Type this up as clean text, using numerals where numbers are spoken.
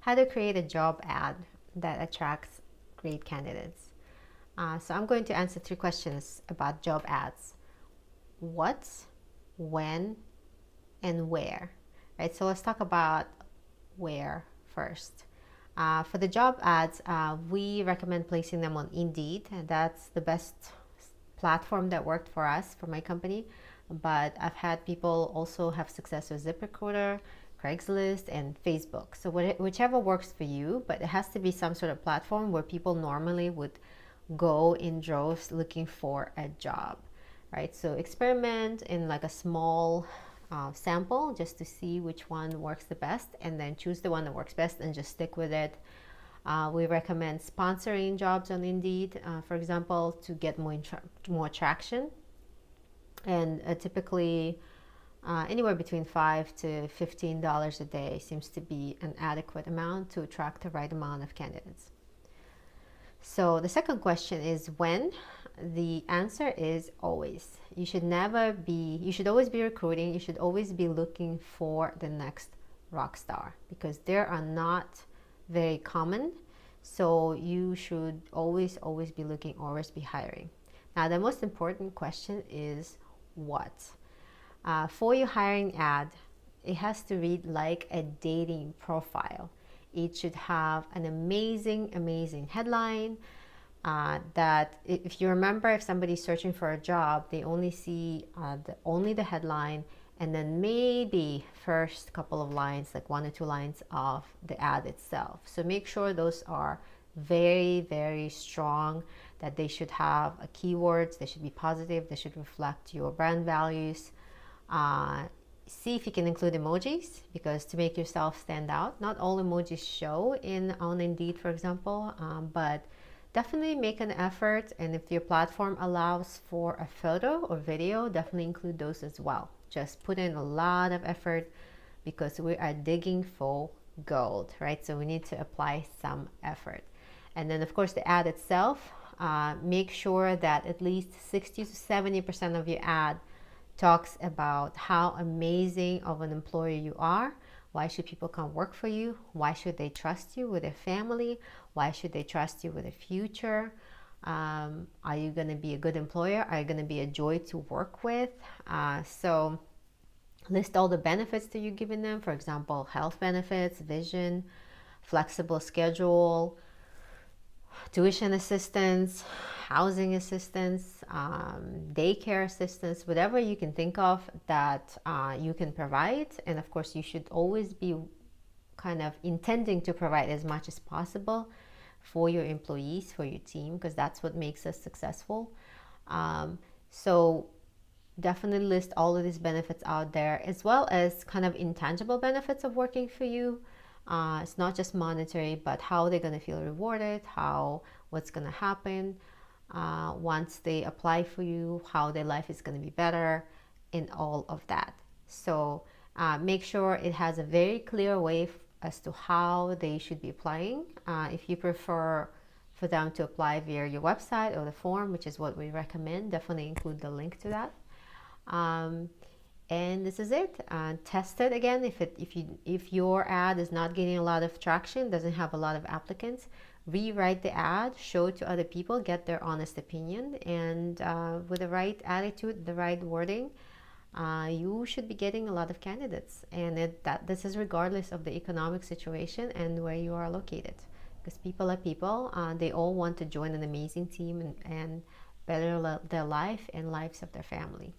how to create a job ad that attracts great candidates. So I'm going to answer 3 questions about job ads: what, when, and where. Right. So let's talk about where first. For the job ads, we recommend placing them on Indeed. That's the best platform that worked for us, for my company. But I've had people also have success with ZipRecruiter, Craigslist, and Facebook. So whichever works for you, but it has to be some sort of platform where people normally would go in droves looking for a job, right? So experiment in like a small sample just to see which one works the best, and then choose the one that works best and just stick with it. We recommend sponsoring jobs on Indeed, for example, to get more traction. And typically, anywhere between $5 to $15 a day seems to be an adequate amount to attract the right amount of candidates. So the second question is when. The answer is always. You should always be recruiting. You should always be looking for the next rock star, because they are not very common. So you should always be looking, always be hiring. Now, the most important question is what. For your hiring ad, it has to read like a dating profile. It should have an amazing headline, that if you remember, if somebody's searching for a job, they only see only the headline, and then maybe first couple of lines, like 1 or 2 lines of the ad itself. So make sure those are very strong, that they should have keywords, they should be positive, they should reflect your brand values. See if you can include emojis, because to make yourself stand out. Not all emojis show on Indeed, for example, but definitely make an effort. And if your platform allows for a photo or video, definitely include those as well. Just put in a lot of effort, because we are digging for gold, right? So we need to apply some effort. And then of course the ad itself, make sure that at least 60 to 70% of your ad talks about how amazing of an employer you are. Why should people come work for you? Why should they trust you with their family? Why should they trust you with a future? Are you going to be a good employer? Are you going to be a joy to work with? So list all the benefits that you're giving them. For example, health benefits, vision, flexible schedule, tuition assistance, housing assistance, daycare assistance, whatever you can think of that you can provide. And of course, you should always be kind of intending to provide as much as possible for your employees, for your team, because that's what makes us successful. So definitely list all of these benefits out there, as well as kind of intangible benefits of working for you. It's not just monetary, but how they're going to feel rewarded, what's going to happen once they apply for you, how their life is going to be better, and all of that. So make sure it has a very clear way as to how they should be applying. If you prefer for them to apply via your website or the form, which is what we recommend, definitely include the link to that. And this is it. Test it again. If your ad is not getting a lot of traction, doesn't have a lot of applicants, rewrite the ad, show it to other people, get their honest opinion, and with the right attitude, the right wording, you should be getting a lot of candidates. And this is regardless of the economic situation and where you are located, because people are people. They all want to join an amazing team and better their life and lives of their family.